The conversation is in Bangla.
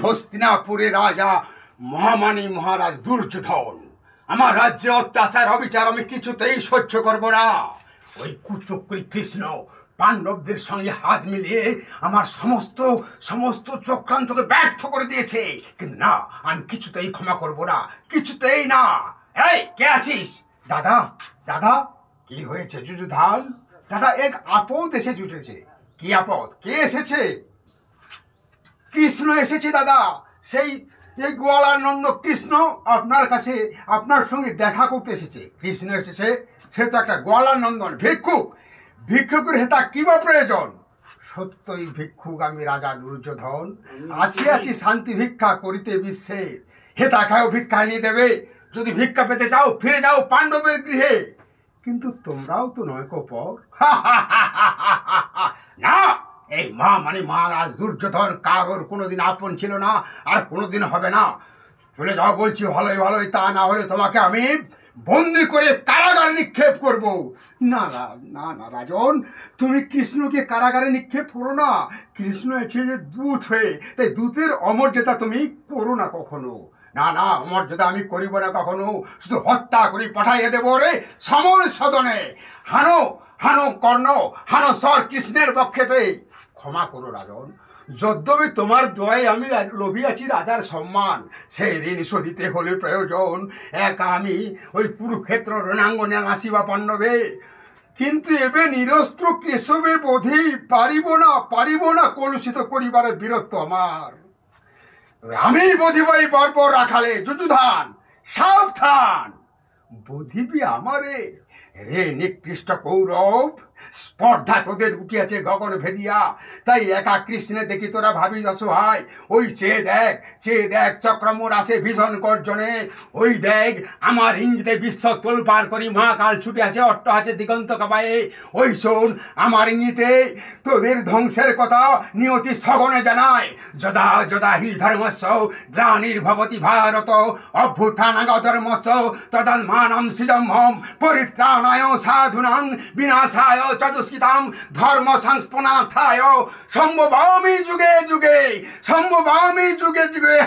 হস্তিনাপুরের রাজা মহামানী মহারাজ দুর্যোধন। আমার রাজ্যে অত্যাচার অবিচার আমি কিছুতেই সহ্য করব না। ওই কুচক্রী কৃষ্ণ পাণ্ডবদের সঙ্গে হাত মিলিয়ে আমার সমস্ত সমস্ত চক্রান্তকে ব্যর্থ করে দিয়েছে। কিন্তু না, আমি কিছুতেই ক্ষমা করব না, কিছুতেই না। এই কে আছিস? দাদা দাদা, কি হয়েছে যুযুধান? দাদা, এক আপদ এসে জুটেছে। কি আপদ? কে এসেছে? কৃষ্ণ এসেছে দাদা। সেই এই গোয়ালার নন্দ কৃষ্ণ আপনার কাছে আপনার সঙ্গে দেখা করতে এসেছে। কৃষ্ণ এসেছে, সে তো একটা গোয়ালার নন্দন ভিক্ষুক। ভিক্ষুকের হেতা কি বা প্রয়োজন? সত্যই ভিক্ষুক আমি রাজা দুর্যোধন, আসিয়াছি শান্তি ভিক্ষা করিতে বিশ্বে। হেতা খাও ভিক্ষা এনে দেবে। যদি ভিক্ষা পেতে চাও ফিরে যাও পাণ্ডবের গৃহে। কিন্তু তোমরাও তো নয়কো পর। না, এই মানে মহারাজ দুর্যোধন কারোর কোনোদিন আপন ছিল না, আর কোনোদিন হবে না। চলে যাও বলছি ভালোই ভালোই, তা না হলে তোমাকে আমি বন্দি করে কারাগারে নিক্ষেপ করব। না না না না রাজন, তুমি কৃষ্ণকে কারাগারে নিক্ষেপ করো না। কৃষ্ণ এসে যে দূত হয়ে, তাই দূতের অমর্যাদা তুমি করো না কখনো। না না, অমর্যাদা আমি করিব না কখনো। শুধু হত্যা করে পাঠাইয়া দেবো রে সমর সদনে। হানো হানো কর্ণ, হানো সর কৃষ্ণের পক্ষেতে। ক্ষমা করো রাজন, যদ্যপি তোমার দয়ায় আমি লোভিয়াছি রাজার সম্মান, সেই ঋণ শোধিতে হলে প্রয়োজন একা আমি ওই কুরুক্ষেত্র রণাঙ্গনে আসিবা পাণ্ডবে। কিন্তু এবে নিরস্ত্র কেশবে বোধি পারিব না কলুষিত করিবারে বীরত্ব আমার। আমি বধিব এই বর্বর রাখালে যুযুধান, সাবধান। বধিবি আমারে রে নিকৃষ্ট কৌরব, স্পর্ধা তোদের উঠিয়াছে গগন ভেদিয়া। তাই একা কৃষ্ণে দেখি তোরা ভাবি অসহায়। ওই চেয়ে দেখ চক্রমোর আসে ভীষণ গর্জনে। ওই দেখ আমার ইঙ্গিতে বিশ্ব তোলপাড় করি মহাকাল ছুটে আসে অট্টহাসে দিগন্ত কাবায়ে। ওই শোন আমার ইঙ্গিতে তোদের ধ্বংসের কথা নিয়তি সগনে জানায়। যদা যদা হি ধর্মস্য গ্লানির্ভবতি ভারত অভ্যুত্থানাগধর্মস্য তদাত্মানং সৃজম্ভম পরিত্রাণায় সাধুনাং বিনাশায় চতুষ্কৃতাং ধর্ম সংস্পনাথায় সম্ভবামি যুগে যুগে, সম্ভবামি যুগে যুগে।